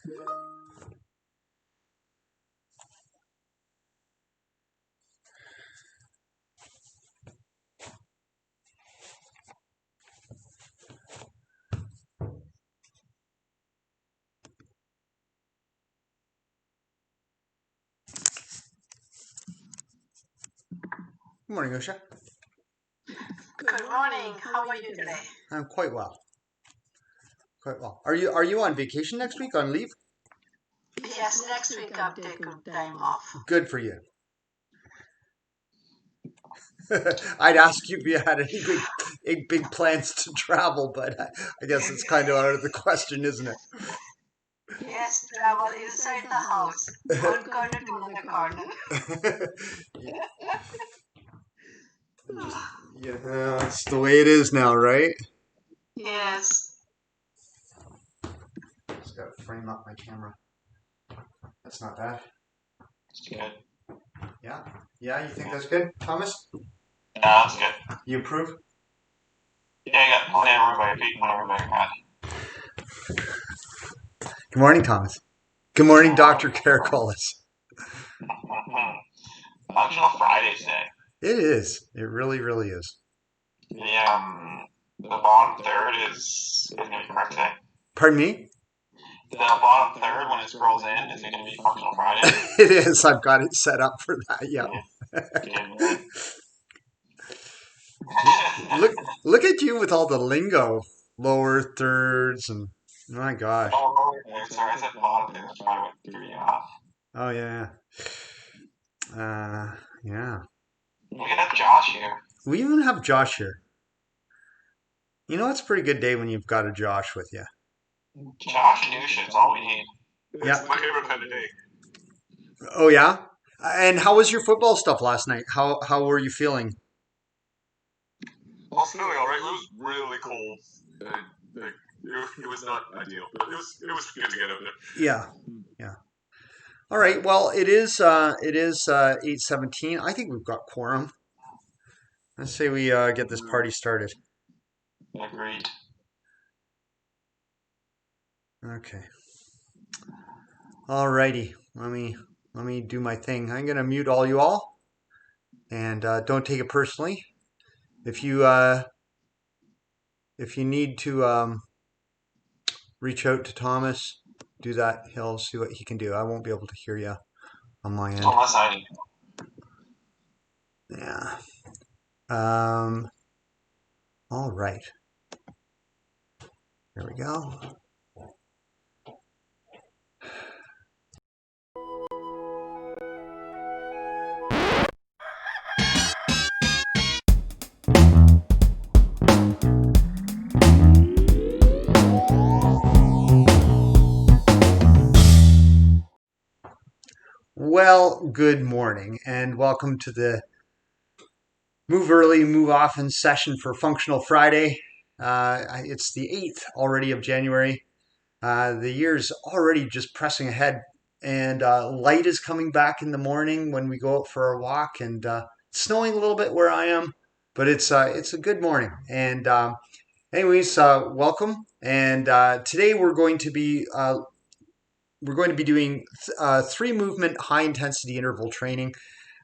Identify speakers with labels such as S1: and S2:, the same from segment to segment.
S1: Good morning, Usha.
S2: Good morning. How are you today?
S1: I'm quite well. Quite well. Are you on vacation next week, on leave?
S2: Yes, next week I'm taking time off.
S1: Good for you. I'd ask you if you had any big plans to travel, but I guess it's kind of out of the question, isn't it?
S2: Yes, travel inside the house. One corner to another corner.
S1: Yeah, that's the way it is now, right?
S2: Yes.
S1: Just gotta frame up my camera. That's not bad.
S3: It's good.
S1: Yeah? Yeah, you think that's good, Thomas?
S3: Yeah, that's good.
S1: You approve?
S3: Yeah, I got plenty of room by your feet and everybody can.
S1: Good morning, Thomas. Good morning, Dr. Caracolis.
S3: Functional Friday today.
S1: It is. It really, really is.
S3: The bottom third is going to be correct today.
S1: Pardon me?
S3: The bottom third, when it scrolls in, is going to be Functional Friday.
S1: It is. I've got it set up for that. Yeah. Look at you with all the lingo, lower thirds, and my gosh.
S3: Oh, sorry, I said bottom third. That's probably what threw you off.
S1: Oh yeah. Yeah.
S3: We can have Josh here.
S1: We even have Josh here. You know, it's a pretty good day when you've got a Josh with you.
S3: Josh and Usha, it's all we need.
S1: Yeah.
S3: It's my favorite kind of day.
S1: Oh yeah. And how was your football stuff last night? How were you feeling?
S4: I was feeling all right. It was really cold. It was not ideal, but it was good to get up there.
S1: Yeah. All right. Well, it is 8:17. I think we've got quorum. Let's say we get this party started.
S3: Agreed.
S1: Okay. All righty. Let me do my thing. I'm gonna mute all you all, and don't take it personally. If you need to reach out to Thomas, do that. He'll see what he can do. I won't be able to hear you on my end.
S3: Unless I need.
S1: Yeah. All right. There we go. Well, good morning, and welcome to the Move Early, Move Often session for Functional Friday. It's the 8th already of January. The year's already just pressing ahead, and light is coming back in the morning when we go out for our walk, and it's snowing a little bit where I am, but it's a good morning. And anyways, welcome. And today we're going to be doing 3-movement high intensity interval training.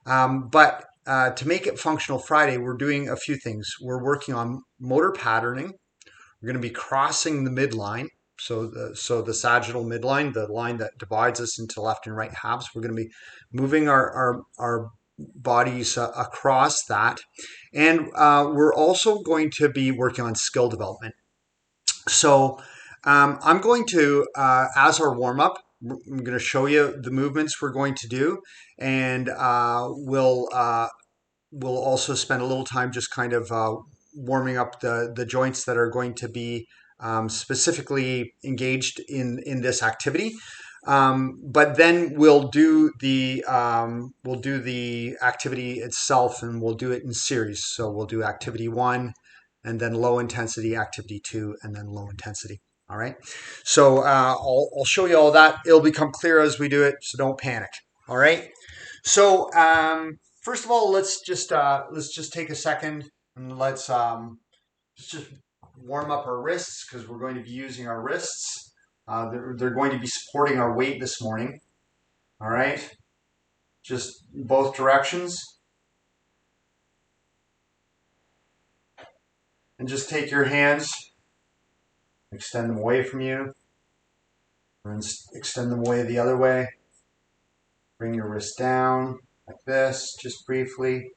S1: But to make it Functional Friday, we're doing a few things. We're working on motor patterning. We're going to be crossing the midline. So the sagittal midline, the line that divides us into left and right halves. We're going to be moving our bodies across that. And we're also going to be working on skill development. So I'm going to, as our warm-up, I'm going to show you the movements we're going to do, and we'll also spend a little time just kind of warming up the joints that are going to be specifically engaged in this activity. But then we'll do the activity itself, and we'll do it in series. So we'll do activity 1, and then low intensity, activity 2, and then low intensity. All right. So I'll show you all that. It'll become clear as we do it, so don't panic. All right. So first of all, let's just take a second and let's just warm up our wrists, because we're going to be using our wrists They're going to be supporting our weight this morning. All right, just both directions. And just take your hands, extend them away from you, and extend them away the other way. Bring your wrist down like this, just briefly.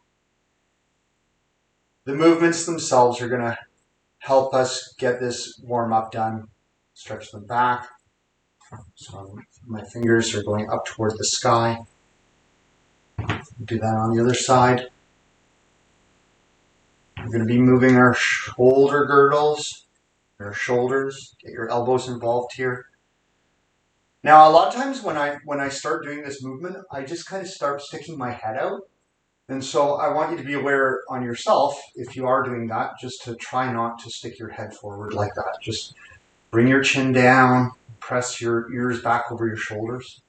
S1: The movements themselves are going to help us get this warm-up done. Stretch them back. So my fingers are going up toward the sky. Do that on the other side. We're going to be moving our shoulder girdles, our shoulders. Get your elbows involved here. Now, a lot of times when I start doing this movement, I just kind of start sticking my head out. And so I want you to be aware on yourself, if you are doing that, just to try not to stick your head forward like that. Just bring your chin down, press your ears back over your shoulders.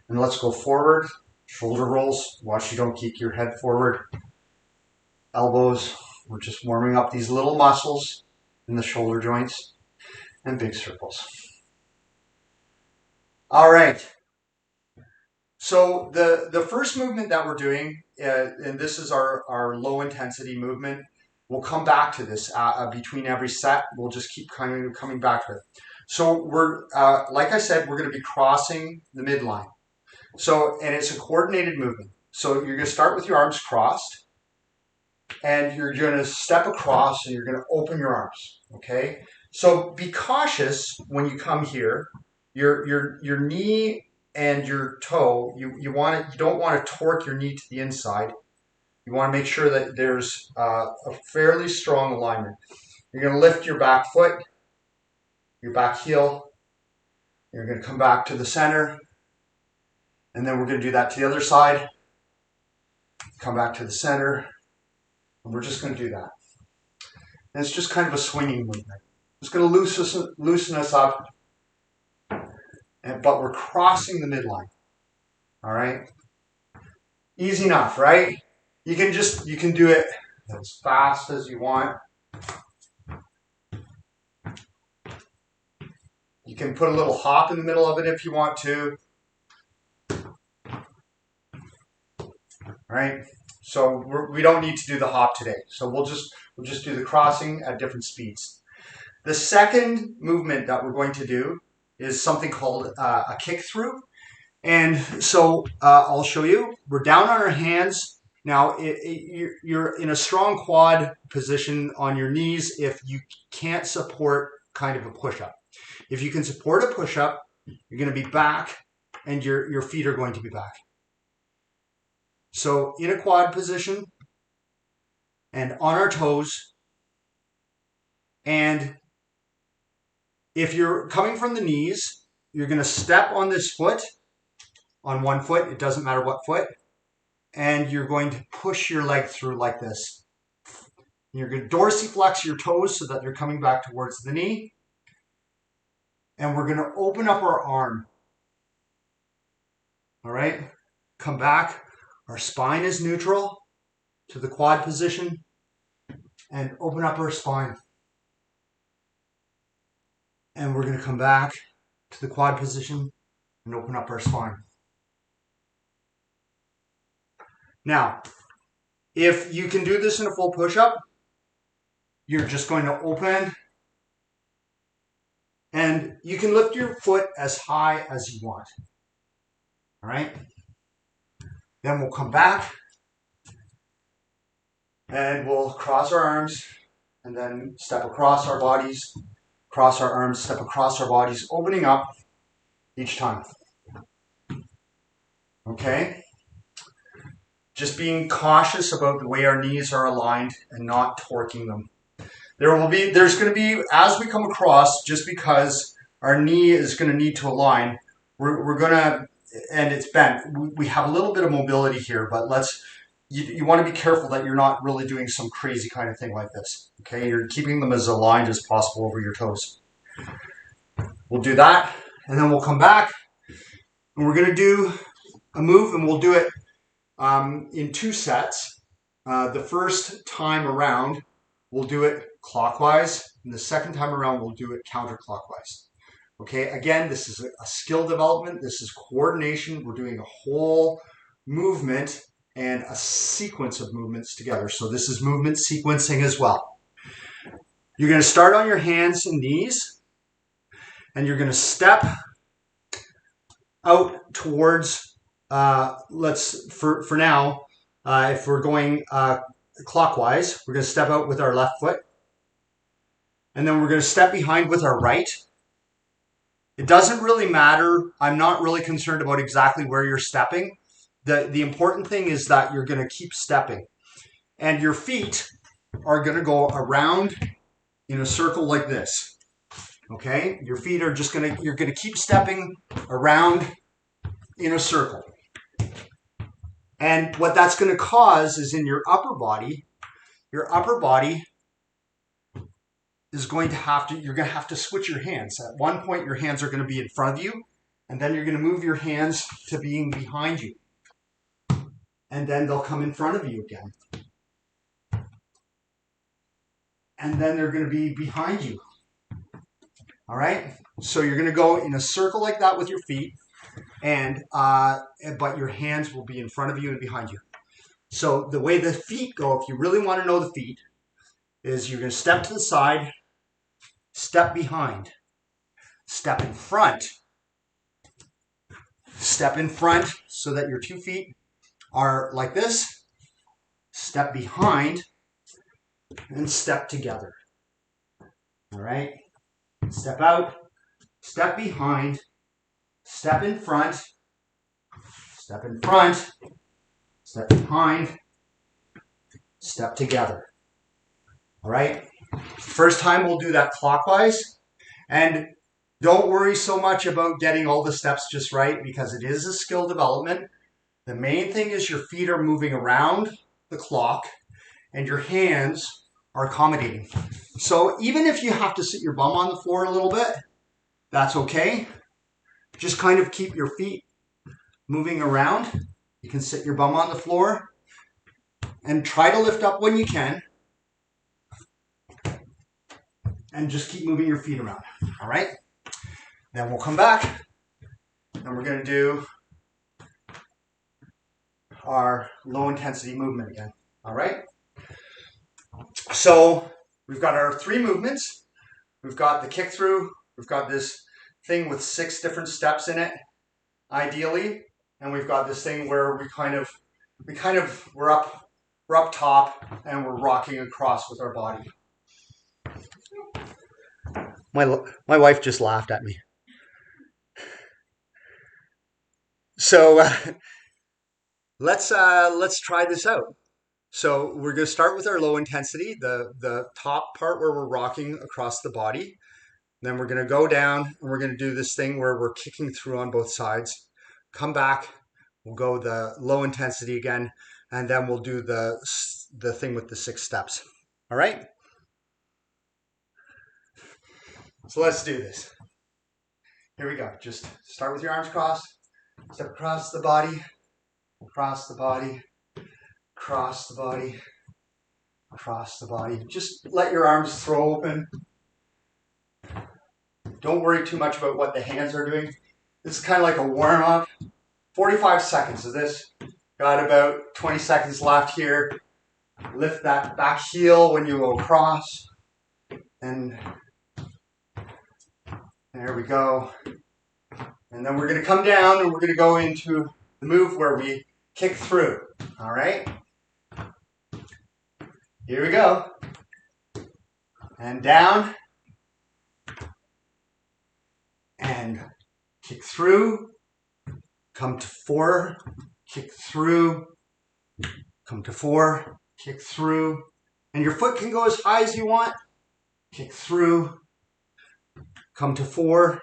S1: And let's go forward. Shoulder rolls. Watch you don't kick your head forward. Elbows. We're just warming up these little muscles in the shoulder joints. And big circles. All right. So the first movement that we're doing, and this is our low intensity movement, we'll come back to this between every set. We'll just keep coming back to it. So we're, like I said, we're going to be crossing the midline. So, and it's a coordinated movement. So you're going to start with your arms crossed, and you're going to step across, and you're going to open your arms. Okay. So be cautious when you come here. Your knee and your toe, you don't want to torque your knee to the inside. You want to make sure that there's a fairly strong alignment. You're going to lift your back foot, your back heel. You're going to come back to the center. And then we're going to do that to the other side. Come back to the center. And we're just going to do that. And it's just kind of a swinging movement. It's going to loosen us up. But we're crossing the midline. All right? Easy enough, right? You can do it as fast as you want. You can put a little hop in the middle of it if you want to. Right? So we don't need to do the hop today. So we'll just do the crossing at different speeds. The second movement that we're going to do is something called a kick through. And so I'll show you. We're down on our hands. Now, you're in a strong quad position on your knees if you can't support kind of a push-up. If you can support a push-up, you're going to be back and your feet are going to be back. So in a quad position and on our toes. And if you're coming from the knees, you're going to step on this foot, on one foot. It doesn't matter what foot. And you're going to push your leg through like this. You're going to dorsiflex your toes so that they're coming back towards the knee. And we're going to open up our arm. All right? Come back. Our spine is neutral to the quad position. And open up our spine. And we're going to come back to the quad position and open up our spine. Now, if you can do this in a full push-up, you're just going to open and you can lift your foot as high as you want. All right? Then we'll come back and we'll cross our arms and then step across our bodies, cross our arms, step across our bodies, opening up each time. Okay? Just being cautious about the way our knees are aligned and not torquing them. There's going to be, as we come across, just because our knee is going to need to align, we're going to, and it's bent, we have a little bit of mobility here, but you want to be careful that you're not really doing some crazy kind of thing like this. Okay, you're keeping them as aligned as possible over your toes. We'll do that, and then we'll come back, and we're going to do a move, and we'll do it in 2 sets. The first time around, we'll do it clockwise, and the second time around, we'll do it counterclockwise. Okay, again, this is a skill development. This is coordination. We're doing a whole movement and a sequence of movements together. So this is movement sequencing as well. You're going to start on your hands and knees, and you're going to step out towards, for now, if we're going clockwise, we're going to step out with our left foot, and then we're going to step behind with our right. It doesn't really matter. I'm not really concerned about exactly where you're stepping. The important thing is that you're going to keep stepping. And your feet are going to go around in a circle like this. Okay? Your feet are just going to, you're going to keep stepping around in a circle. And what that's going to cause is in your upper body is going to have to, you're going to have to switch your hands. At one point, your hands are going to be in front of you, and then you're going to move your hands to being behind you. And then they'll come in front of you again. And then they're going to be behind you. All right? So you're going to go in a circle like that with your feet, and but your hands will be in front of you and behind you. So the way the feet go, if you really want to know the feet, is you're going to step to the side, step behind, step in front so that your 2 feet are like this, step behind, and step together. All right? Step out, step behind, step in front, step behind, step together. All right? First time we'll do that clockwise. And don't worry so much about getting all the steps just right, because it is a skill development. The main thing is your feet are moving around the clock and your hands are accommodating. So even if you have to sit your bum on the floor a little bit, that's okay. Just kind of keep your feet moving around. You can sit your bum on the floor and try to lift up when you can. And just keep moving your feet around. All right? Then we'll come back and we're going to do our low intensity movement again. All right? So we've got our 3 movements. We've got the kick through. We've got this thing with 6 different steps in it, ideally. And we've got this thing where we're up top and we're rocking across with our body. My wife just laughed at me. So let's try this out. So we're going to start with our low intensity, the top part where we're rocking across the body. Then we're going to go down and we're going to do this thing where we're kicking through on both sides. Come back, we'll go the low intensity again, and then we'll do the thing with the 6 steps. All right? So let's do this. Here we go. Just start with your arms crossed. Step across the body, across the body, across the body, across the body. Just let your arms throw open. Don't worry too much about what the hands are doing. This is kind of like a warm-up. 45 seconds of this. Got about 20 seconds left here. Lift that back heel when you go across. And there we go. And then we're going to come down and we're going to go into the move where we kick through. All right? Here we go. And down. And kick through. Come to 4. Kick through. Come to 4. Kick through. And your foot can go as high as you want. Kick through. Come to 4.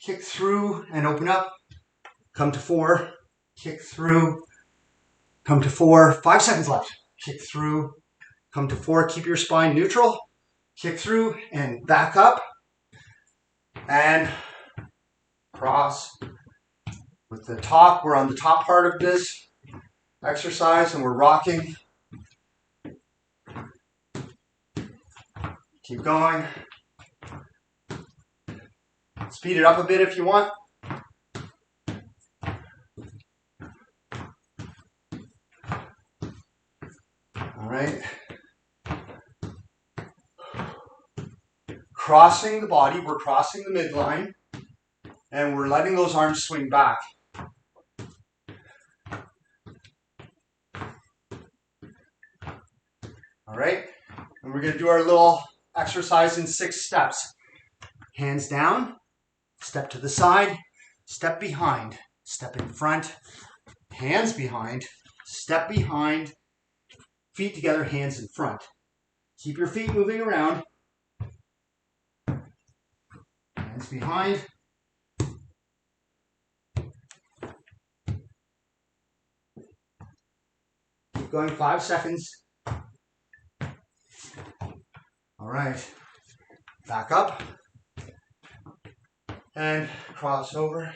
S1: Kick through and open up. Come to 4. Kick through. Come to 4. 5 seconds left. Kick through. Come to 4. Keep your spine neutral. Kick through and back up. And cross. With the top, we're on the top part of this exercise and we're rocking. Keep going. Speed it up a bit if you want. All right. Crossing the body, we're crossing the midline, and we're letting those arms swing back. All right, and we're going to do our little exercise in 6 steps. Hands down, step to the side, step behind, step in front, hands behind, step behind, feet together, hands in front. Keep your feet moving around. Hands behind. Keep going 5 seconds. All right. Back up. And cross over.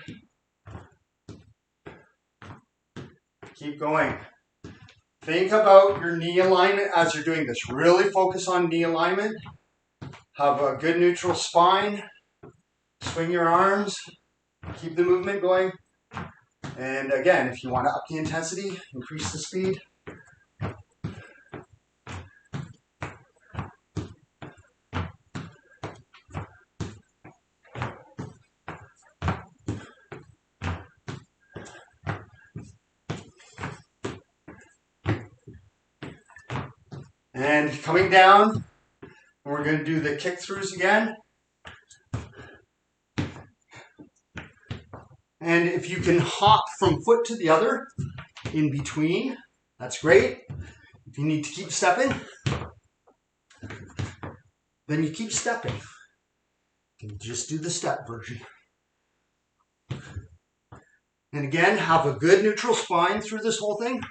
S1: Keep going. Think about your knee alignment as you're doing this. Really focus on knee alignment. Have a good neutral spine. Swing your arms. Keep the movement going. And again, if you want to up the intensity, increase the speed. And coming down, we're going to do the kick throughs again. And if you can hop from foot to the other in between, that's great. If you need to keep stepping, then you keep stepping. You can just do the step version. And again, have a good neutral spine through this whole thing.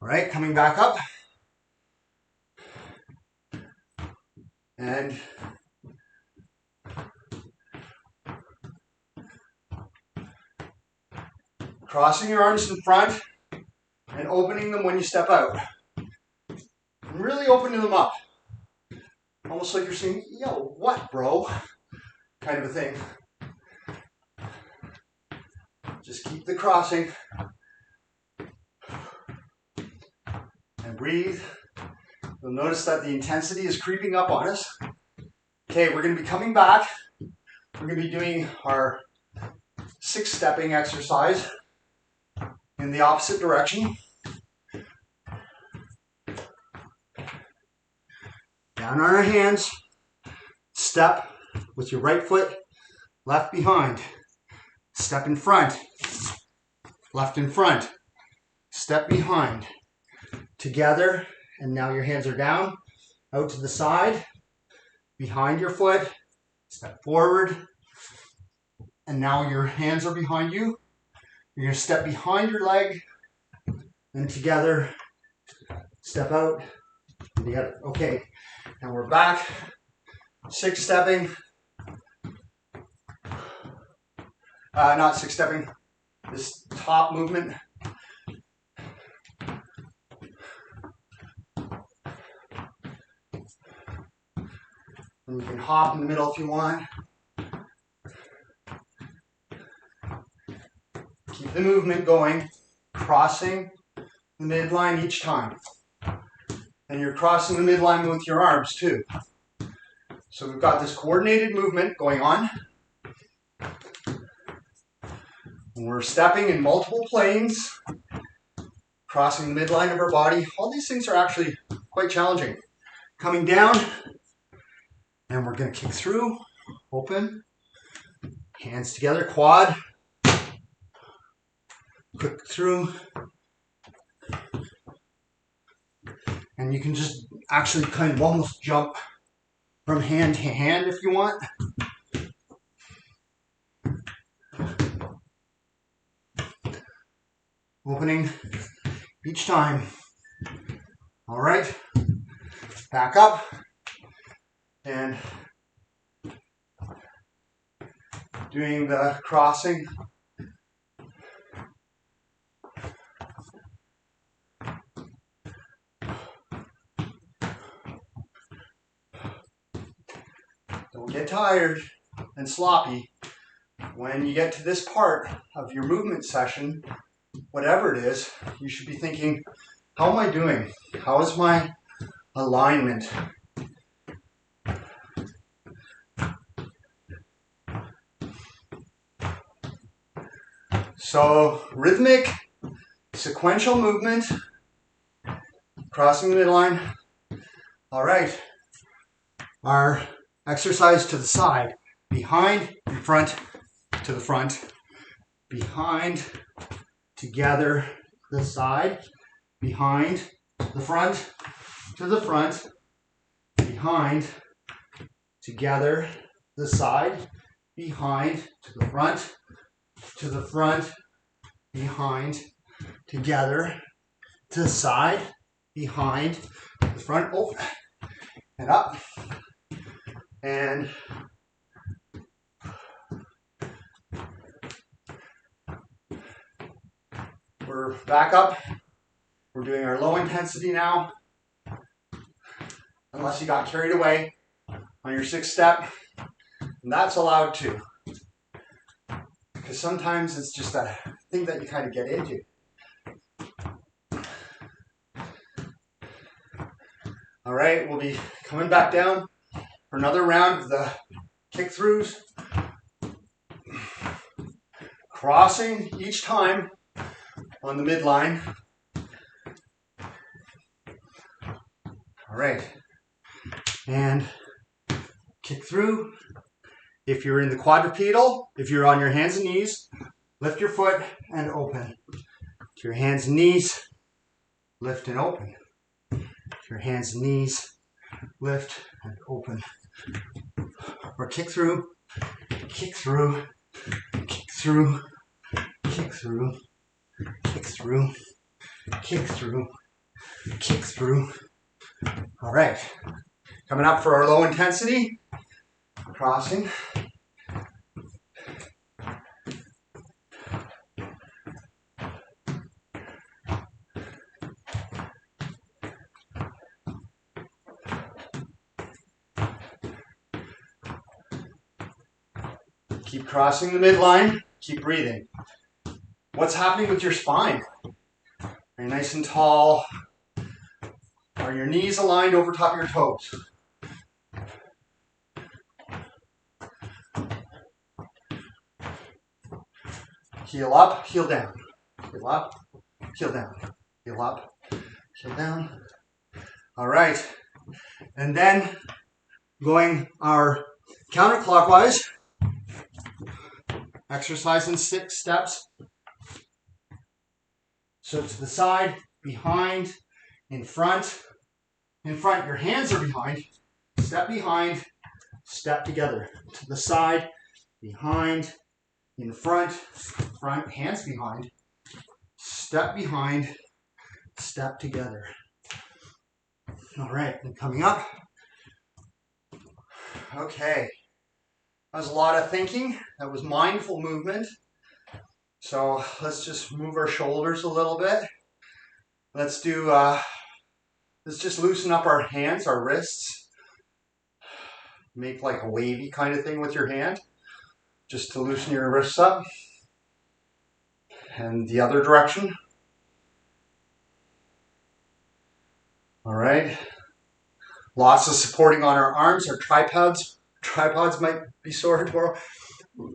S1: All right, coming back up. And crossing your arms in front and opening them when you step out. And really opening them up. Almost like you're saying, yo, what, bro? Kind of a thing. Just keep the crossing. And breathe. You'll notice that the intensity is creeping up on us. Okay, we're going to be coming back. We're going to be doing our 6 stepping exercise in the opposite direction. Down on our hands. Step with your right foot, left behind. Step in front, left in front. Step behind. Together, and now your hands are down, out to the side, behind your foot. Step forward, and now your hands are behind you. You're going to step behind your leg, and together, step out, and together. Okay, and we're back. 6 stepping. Not 6 stepping. This top movement. And you can hop in the middle if you want. Keep the movement going, crossing the midline each time. And you're crossing the midline with your arms too. So we've got this coordinated movement going on. And we're stepping in multiple planes, crossing the midline of our body. All these things are actually quite challenging. Coming down, and we're going to kick through, open, hands together, quad, kick through. And you can just actually kind of almost jump from hand to hand if you want. Opening each time. All right, back up and doing the crossing. tired and sloppy, when you get to this part of your movement session, whatever it is, you should be thinking, how am I doing? How is my alignment? So rhythmic, sequential movement, crossing the midline. All right. Our exercise to the side, behind, in front, to the front, behind, together, the side, behind, the front, to the front, behind, together, the side, behind, to the front, behind, together, to the side, behind, the front, open, and up, and we're back up. We're doing our low intensity now, unless you got carried away on your 6th step, and that's allowed too. Because sometimes it's just a thing that you kind of get into. All right, we'll be coming back down for another round of the kick throughs. Crossing each time on the midline. All right, and kick through. If you're in the quadrupedal, if you're on your hands and knees, lift your foot and open. To your hands and knees, lift and open. To your hands and knees, lift and open. Or kick through, kick through, kick through, kick through, kick through, kick through, kick through. All right, coming up for our low intensity, crossing. Keep crossing the midline, keep breathing. What's happening with your spine? Are you nice and tall? Are your knees aligned over top of your toes? Heel up, heel down. Heel up, heel down. Heel up, heel down. All right. And then going our counterclockwise, exercise in 6 steps. So to the side, behind, in front. In front, your hands are behind. Step, step together. To the side, behind, in front, front, hands behind. Step behind, step together. All right, and coming up. Okay. That was a lot of thinking. That was mindful movement. So let's just move our shoulders a little bit. Let's just loosen up our hands, our wrists. Make like a wavy kind of thing with your hand, just to loosen your wrists up. And the other direction. All right. Lots of supporting on our arms, our tripods. Tripods might be sore tomorrow.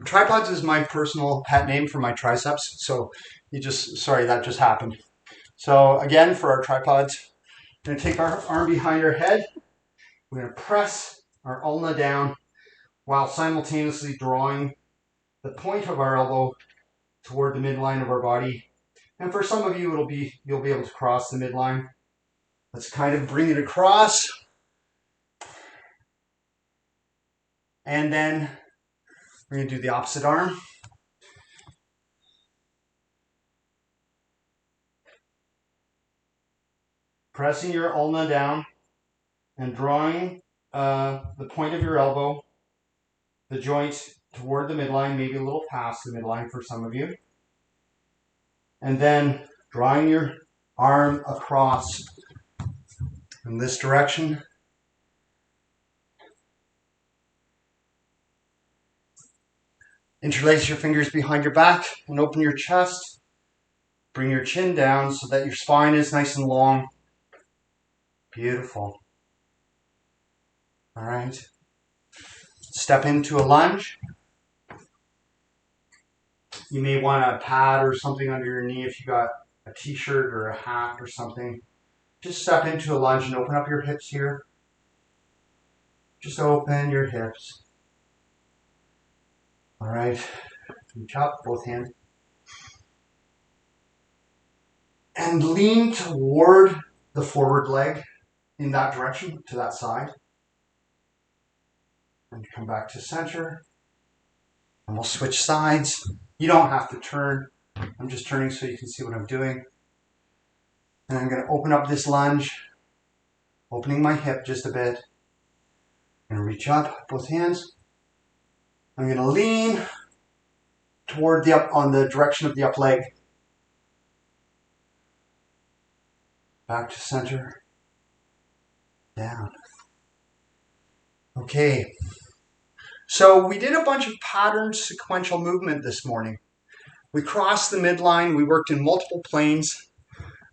S1: Tripods is my personal pet name for my triceps. So that just happened. So again, for our tripods, we're going to take our arm behind our head. We're going to press our ulna down while simultaneously drawing the point of our elbow toward the midline of our body. And for some of you, you'll be able to cross the midline. Let's kind of bring it across. And then we're going to do the opposite arm. Pressing your ulna down and drawing the point of your elbow, the joint toward the midline, maybe a little past the midline for some of you. And then drawing your arm across in this direction. Interlace your fingers behind your back and open your chest. Bring your chin down so that your spine is nice and long. Beautiful. All right. Step into a lunge. You may want a pad or something under your knee if you got a t-shirt or a hat or something. Just step into a lunge and open up your hips here. Just open your hips. All right. Reach up, both hands. And lean toward the forward leg in that direction, to that side. And come back to center. And we'll switch sides. You don't have to turn. I'm just turning so you can see what I'm doing. And I'm going to open up this lunge, opening my hip just a bit. I'm going to reach up, both hands. I'm going to lean toward the up, on the direction of the up leg. Back to center. Down. Okay. So we did a bunch of patterned sequential movement this morning. We crossed the midline. We worked in multiple planes.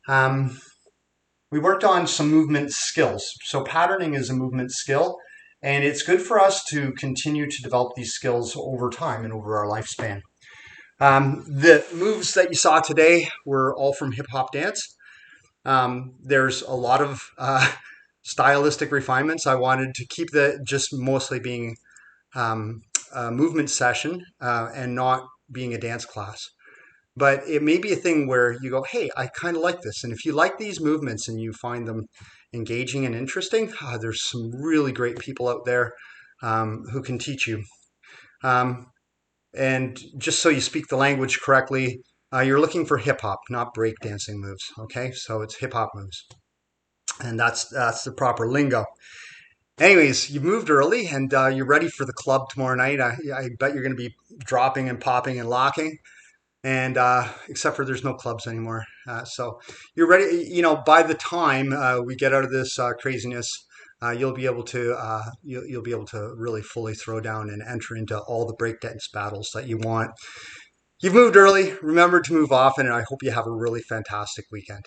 S1: We worked on some movement skills. So patterning is a movement skill, and it's good for us to continue to develop these skills over time and over our lifespan. The moves that you saw today were all from hip hop dance. There's a lot of stylistic refinements. I wanted to keep the just mostly being a movement session and not being a dance class. But it may be a thing where you go, hey, I kind of like this. And if you like these movements and you find them engaging and interesting, there's some really great people out there who can teach you. And just so you speak the language correctly, you're looking for hip hop, not breakdancing moves. Okay, so it's hip hop moves, and that's the proper lingo. Anyways, you moved early, and you're ready for the club tomorrow night. I bet you're going to be dropping and popping and locking, and except for there's no clubs anymore. So you're ready. You know, by the time we get out of this craziness, you'll be able to you'll be able to really fully throw down and enter into all the breakdance battles that you want. You've moved early. Remember to move often, and I hope you have a really fantastic weekend.